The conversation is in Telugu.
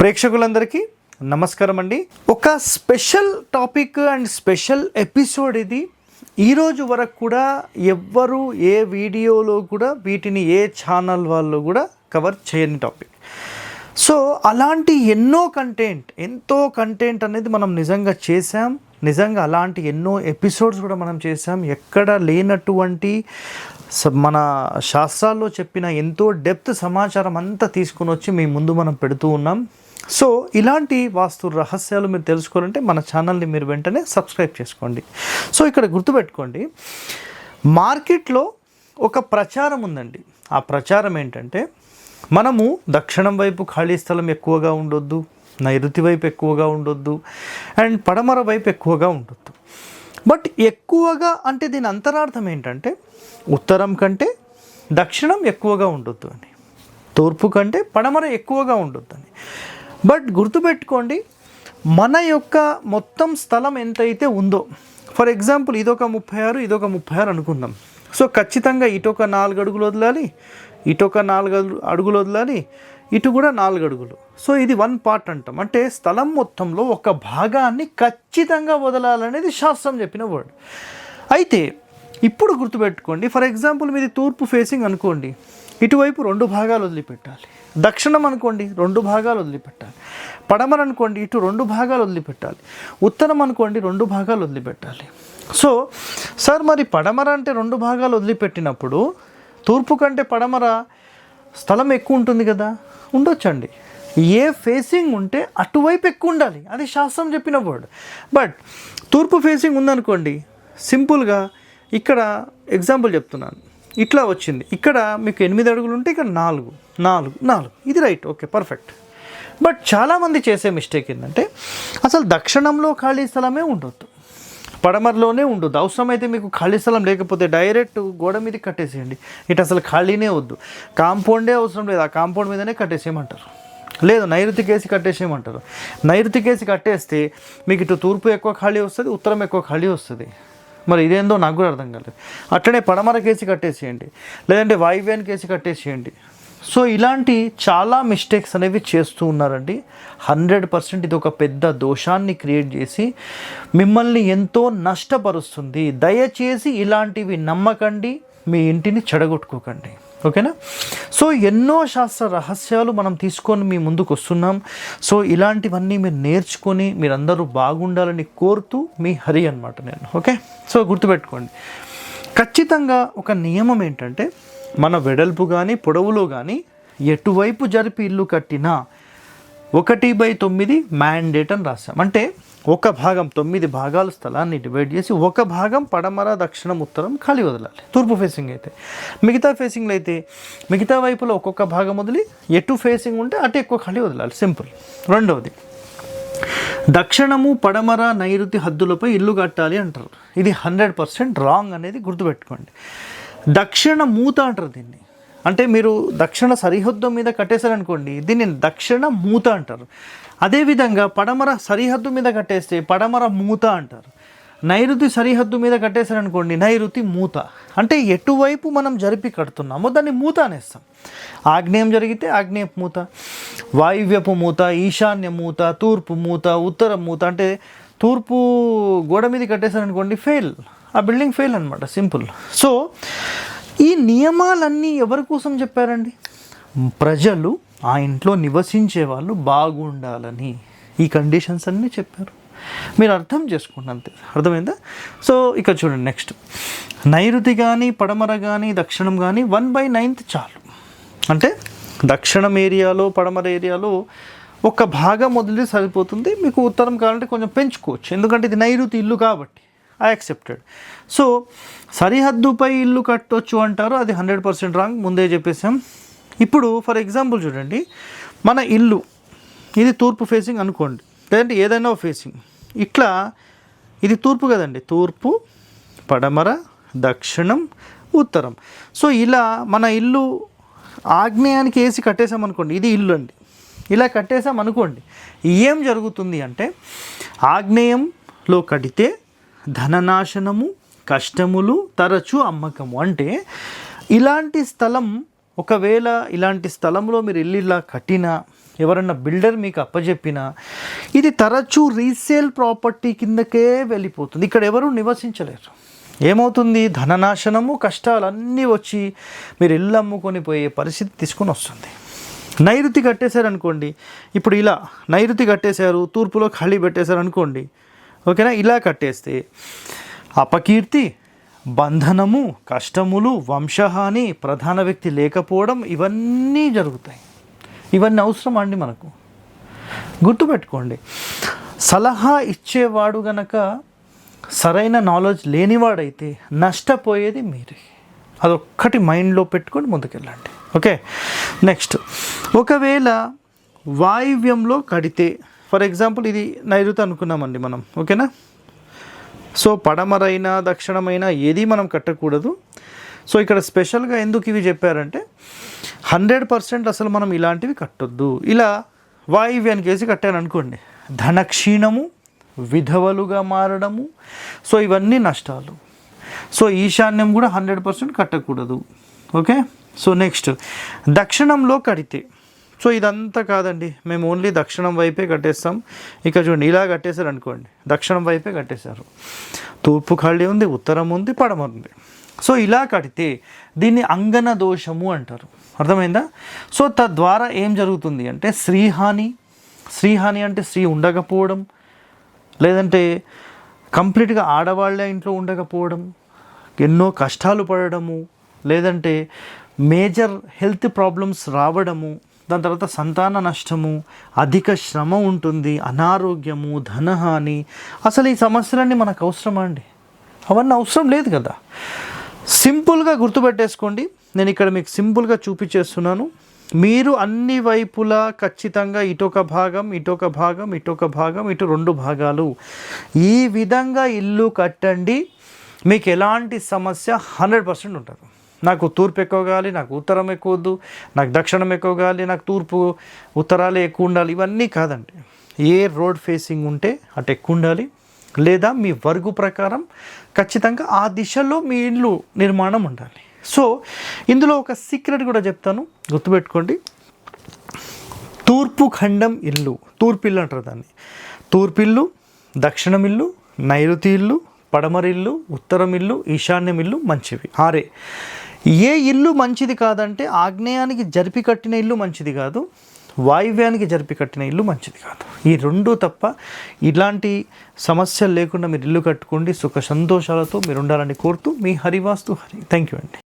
ప్రేక్షకులందరికీ నమస్కారం అండి. ఒక special topic and special episode ఇది. ఈరోజు వరకు కూడా ఎవ్వరు ఏ వీడియోలో కూడా వీటిని ఏ ఛానల్ వాళ్ళు కూడా కవర్ చేయని టాపిక్. సో అలాంటి ఎంతో కంటెంట్ అనేది మనం నిజంగా చేసాం. నిజంగా అలాంటి ఎన్నో ఎపిసోడ్స్ కూడా మనం చేసాం. ఎక్కడ లేనటువంటి మన శాస్త్రాల్లో చెప్పిన ఎంతో డెప్త్ సమాచారం అంతా తీసుకుని వచ్చి మీ ముందు మనం పెడుతూ ఉన్నాం. సో ఇలాంటి వాస్తు రహస్యాలు మీరు తెలుసుకోవాలంటే మన ఛానల్ని మీరు వెంటనే సబ్స్క్రైబ్ చేసుకోండి. సో ఇక్కడ గుర్తుపెట్టుకోండి, మార్కెట్లో ఒక ప్రచారం ఉందండి. ఆ ప్రచారం ఏంటంటే, మనము దక్షిణం వైపు ఖాళీ స్థలం ఎక్కువగా ఉండొద్దు, నైరుతి వైపు ఎక్కువగా ఉండొద్దు, అండ్ పడమర వైపు ఎక్కువగా ఉండొద్దు. బట్ ఎక్కువగా అంటే దీని అంతరార్థం ఏంటంటే, ఉత్తరం కంటే దక్షిణం ఎక్కువగా ఉండొద్దు అని, తూర్పు కంటే పడమర ఎక్కువగా ఉండొద్దు అని. బట్ గుర్తుపెట్టుకోండి, మన యొక్క మొత్తం స్థలం ఎంతైతే ఉందో, ఫర్ ఎగ్జాంపుల్ ఇదొక 36, ఇదొక 36 అనుకుందాం. సో ఖచ్చితంగా ఇటొక 4 అడుగులు వదలాలి, ఇటొక 4 అడుగులు వదలాలి, ఇటు కూడా 4 అడుగులు. సో ఇది 1 పార్ట్ అంటాం. అంటే స్థలం మొత్తంలో ఒక భాగాన్ని ఖచ్చితంగా వదలాలనేది శాస్త్రం చెప్పిన వర్డ్. అయితే ఇప్పుడు గుర్తుపెట్టుకోండి, ఫర్ ఎగ్జాంపుల్ మీది తూర్పు ఫేసింగ్ అనుకోండి, ఇటువైపు 2 భాగాలు వదిలిపెట్టాలి. దక్షిణం అనుకోండి 2 భాగాలు వదిలిపెట్టాలి. పడమర అనుకోండి ఇటు 2 భాగాలు వదిలిపెట్టాలి. ఉత్తరం అనుకోండి 2 భాగాలు వదిలిపెట్టాలి. సో సార్ మరి పడమర అంటే 2 భాగాలు వదిలిపెట్టినప్పుడు తూర్పు కంటే పడమర స్థలం ఎక్కువ ఉంటుంది కదా? ఉండొచ్చండి. ఏ ఫేసింగ్ ఉంటే అటువైపు ఎక్కువ ఉండాలి, అది శాస్త్రం చెప్పిన వర్డ్. బట్ తూర్పు ఫేసింగ్ ఉందనుకోండి, సింపుల్గా ఇక్కడ ఎగ్జాంపుల్ చెప్తున్నాను, ఇట్లా వచ్చింది, ఇక్కడ మీకు 8 అడుగులు ఉంటే ఇక్కడ 4 ఇది రైట్, ఓకే, పర్ఫెక్ట్. బట్ చాలామంది చేసే మిస్టేక్ ఏంటంటే, అసలు దక్షిణంలో ఖాళీ స్థలమే ఉండొద్దు, పడమరలోనే ఉండొద్దు. అవసరమైతే మీకు ఖాళీ స్థలం లేకపోతే డైరెక్ట్ గోడ మీద కట్టేసేయండి, ఇటు అసలు ఖాళీనే వద్దు, కాంపౌండే అవసరం లేదు, ఆ కాంపౌండ్ మీదనే కట్టేసేయమంటారు. లేదు నైరుతికేసి కట్టేసేయమంటారు. నైరుతికేసి కట్టేస్తే మీకు ఇటు తూర్పు ఎక్కువ ఖాళీ వస్తుంది, ఉత్తరం ఎక్కువ ఖాళీ వస్తుంది. మరి ఇదేందో నాకు కూడా అర్థం కాలేదు. అట్లనే పడమర కేసి కట్టేసేయండి, లేదంటే వాయువ్యానికి కేసి కట్టేసేయండి. సో ఇలాంటి చాలా మిస్టేక్స్ అనేవి చేస్తూ ఉన్నారండి. 100% ఇది ఒక పెద్ద దోషాన్ని క్రియేట్ చేసి మిమ్మల్ని ఎంతో నష్టపరుస్తుంది. దయచేసి ఇలాంటివి నమ్మకండి, మీ ఇంటిని చెడగొట్టుకోకండి, ఓకేనా? సో ఎన్నో శాస్త్ర రహస్యాలు మనం తీసుకొని మీ ముందుకు వస్తున్నాం. సో ఇలాంటివన్నీ మీరు నేర్చుకొని మీరందరూ బాగుండాలని కోరుతూ మీ హరి అన్నమాట నేను, ఓకే? సో గుర్తుపెట్టుకోండి, ఖచ్చితంగా ఒక నియమం ఏంటంటే, మన వెడల్పు కానీ పొడవులో కానీ ఎటువైపు జరిపి ఇల్లు కట్టినా 1/9 మ్యాండేట్ అని రాసాం. అంటే ఒక భాగం 9 భాగాల స్థలాన్ని డివైడ్ చేసి ఒక భాగం పడమర దక్షిణం ఉత్తరం ఖాళీ వదలాలి. తూర్పు ఫేసింగ్ అయితే, మిగతా ఫేసింగ్లు అయితే మిగతా వైపులో ఒక్కొక్క భాగం వదిలి ఎటు ఫేసింగ్ ఉంటే అటు ఎక్కువ ఖాళీ వదలాలి, సింపుల్. రెండవది, దక్షిణము పడమర నైరుతి హద్దులపై ఇల్లు కట్టాలి అంటారు. ఇది 100% రాంగ్ అనేది గుర్తుపెట్టుకోండి. దక్షిణ మూత అంటారు దీన్ని. అంటే మీరు దక్షిణ సరిహద్దు మీద కట్టేశారనుకోండి, దీన్ని దక్షిణ మూత అంటారు. అదేవిధంగా పడమర సరిహద్దు మీద కట్టేస్తే పడమర మూత అంటారు. నైరుతి సరిహద్దు మీద కట్టేశారనుకోండి, నైరుతి మూత. అంటే ఎటువైపు మనం జరిపి కడుతున్నామో దాన్ని మూత అనేస్తాం. ఆగ్నేయం జరిగితే ఆగ్నేయపు మూత, వాయువ్యపు మూత, ఈశాన్య మూత, తూర్పు మూత, ఉత్తర మూత. అంటే తూర్పు గోడ మీద కట్టేశారనుకోండి, ఫెయిల్, ఆ బిల్డింగ్ ఫెయిల్ అనమాట, సింపుల్. సో ఈ నియమాలన్నీ ఎవరి కోసం చెప్పారండి? ప్రజలు, ఆ ఇంట్లో నివసించే వాళ్ళు బాగుండాలని ఈ కండిషన్స్ అన్నీ చెప్పారు. మీరు అర్థం చేసుకోండి, అంతే. అర్థమైందా? సో ఇక చూడండి, నెక్స్ట్, నైరుతి కానీ పడమర కానీ దక్షిణం కానీ 1/9 చాలు. అంటే దక్షిణం ఏరియాలో పడమర ఏరియాలో ఒక భాగం వదిలి సరిపోతుంది. మీకు ఉత్తరం కావాలంటే కొంచెం పెంచుకోవచ్చు, ఎందుకంటే ఇది నైరుతి ఇల్లు కాబట్టి, ఐ యాక్సెప్టెడ్. సో సరిహద్దుపై ఇల్లు కట్టొచ్చు అంటారు, అది 100% రాంగ్, ముందే చెప్పేసాం. ఇప్పుడు ఫర్ ఎగ్జాంపుల్ చూడండి, మన ఇల్లు ఇది తూర్పు ఫేసింగ్ అనుకోండి, లేదంటే ఏదైనా ఫేసింగ్ ఇట్లా, ఇది తూర్పు కదండి, తూర్పు పడమర దక్షిణం ఉత్తరం. సో ఇలా మన ఇల్లు ఆగ్నేయానికి వేసి కట్టేసామనుకోండి, ఇది ఇల్లు అండి, ఇలా కట్టేసామనుకోండి, ఏం జరుగుతుంది అంటే, ఆగ్నేయంలో కడితే ధననాశనము, కష్టములు, తరచు అమ్మకము. అంటే ఇలాంటి స్థలం, ఒకవేళ ఇలాంటి స్థలంలో మీరు ఇల్లు ఇలా కట్టినా ఎవరన్నా బిల్డర్ మీకు అప్పచెప్పినా ఇది తరచూ రీసేల్ ప్రాపర్టీ కిందకే వెళ్ళిపోతుంది. ఇక్కడ ఎవరు నివసించలేరు. ఏమవుతుంది? ధననాశనము, కష్టాలన్నీ వచ్చి మీరు ఇల్లు అమ్ముకొని పోయే పరిస్థితి తీసుకొని వస్తుంది. నైరుతి కట్టేశారనుకోండి, ఇప్పుడు ఇలా నైరుతి కట్టేశారు, తూర్పులో ఖాళీ పెట్టేశారు అనుకోండి, ఓకేనా? ఇలా కట్టేస్తే అపకీర్తి, బంధనము, కష్టములు, వంశహాని, ప్రధాన వ్యక్తి లేకపోవడం, ఇవన్నీ జరుగుతాయి. ఇవన్నీ అవసరం అండి మనకు. గుర్తుపెట్టుకోండి, సలహా ఇచ్చేవాడు గనక సరైన నాలెడ్జ్ లేనివాడైతే నష్టపోయేది మీరే. అదొక్కటి మైండ్లో పెట్టుకొని ముందుకెళ్ళండి. ఓకే, నెక్స్ట్, ఒకవేళ వాయువ్యంలో కడితే, ఫర్ ఎగ్జాంపుల్ ఇది నైరుతి అనుకున్నామండి మనం, ఓకేనా? సో పడమరైనా దక్షిణమైనా ఏది మనం కట్టకూడదు. సో ఇక్కడ స్పెషల్గా ఎందుకు ఇవి చెప్పారంటే 100% అసలు మనం ఇలాంటివి కట్టొద్దు. ఇలా వాయువ్యానికి వేసి కట్టాను అనుకోండి, ధనక్షీణము, విధవలుగా మారడము, సో ఇవన్నీ నష్టాలు. సో ఈశాన్యం కూడా 100% కట్టకూడదు. ఓకే, సో నెక్స్ట్ దక్షిణంలో కడితే, సో ఇదంతా కాదండి, మేము ఓన్లీ దక్షిణం వైపే కట్టేస్తాం. ఇక చూడండి, ఇలా కట్టేశారు అనుకోండి, దక్షిణం వైపే కట్టేశారు, తూర్పు ఖాళీ ఉంది, ఉత్తరం ఉంది, పడమర ఉంది. సో ఇలా కడితే దీన్ని అంగన దోషము అంటారు. అర్థమైందా? సో తద్వారా ఏం జరుగుతుంది అంటే శ్రీహాని. శ్రీహాని అంటే స్త్రీ ఉండకపోవడం, లేదంటే కంప్లీట్గా ఆడవాళ్ళే ఇంట్లో ఉండకపోవడం, ఎన్నో కష్టాలు పడడము, లేదంటే మేజర్ హెల్త్ ప్రాబ్లమ్స్ రావడము, దాని తర్వాత సంతాన నష్టము, అధిక శ్రమ ఉంటుంది, అనారోగ్యము, ధనహాని. అసలు ఈ సమస్యలన్నీ మనకు అవసరమా అండి? అవన్నీ అవసరం లేదు కదా. సింపుల్గా గుర్తుపెట్టేసుకోండి, నేను ఇక్కడ మీకు సింపుల్గా చూపించేస్తున్నాను. మీరు అన్ని వైపులా ఖచ్చితంగా ఇటొక భాగం, ఇటొక భాగం, ఇటొక భాగం, ఇటు 2 భాగాలు, ఈ విధంగా ఇల్లు కట్టండి. మీకు ఎలాంటి సమస్య 100% ఉంటుంది. నాకు తూర్పు ఎక్కువ కావాలి, నాకు ఉత్తరం ఎక్కువ వద్దు, నాకు దక్షిణం ఎక్కువ కావాలి, నాకు తూర్పు ఉత్తరాలే ఎక్కువ ఉండాలి, ఇవన్నీ కాదండి. ఏ రోడ్ ఫేసింగ్ ఉంటే అటు ఎక్కువ ఉండాలి, లేదా మీ వర్గు ప్రకారం ఖచ్చితంగా ఆ దిశలో మీ ఇల్లు నిర్మాణం ఉండాలి. సో ఇందులో ఒక సీక్రెట్ కూడా చెప్తాను, గుర్తుపెట్టుకోండి. తూర్పు ఖండం ఇల్లు, తూర్పు ఇల్లు అంటారు దాన్ని. తూర్పు ఇల్లు, దక్షిణం ఇల్లు, నైరుతి ఇల్లు, పడమర ఇల్లు, ఉత్తరం ఇల్లు, ఈశాన్యం ఇల్లు మంచివి. 6. ఏ ఇల్లు మంచిది కాదంటే ఆగ్నేయానికి జరిపి కట్టిన ఇల్లు మంచిది కాదు, వాయువ్యానికి జరిపి కట్టిన ఇల్లు మంచిది కాదు. ఈ 2 తప్ప ఇలాంటి సమస్యలు లేకుండా మీరు ఇల్లు కట్టుకోండి. సుఖ సంతోషాలతో మీరు ఉండాలని కోరుతూ మీ హరివాస్తు హరి. థ్యాంక్ యూ అండి.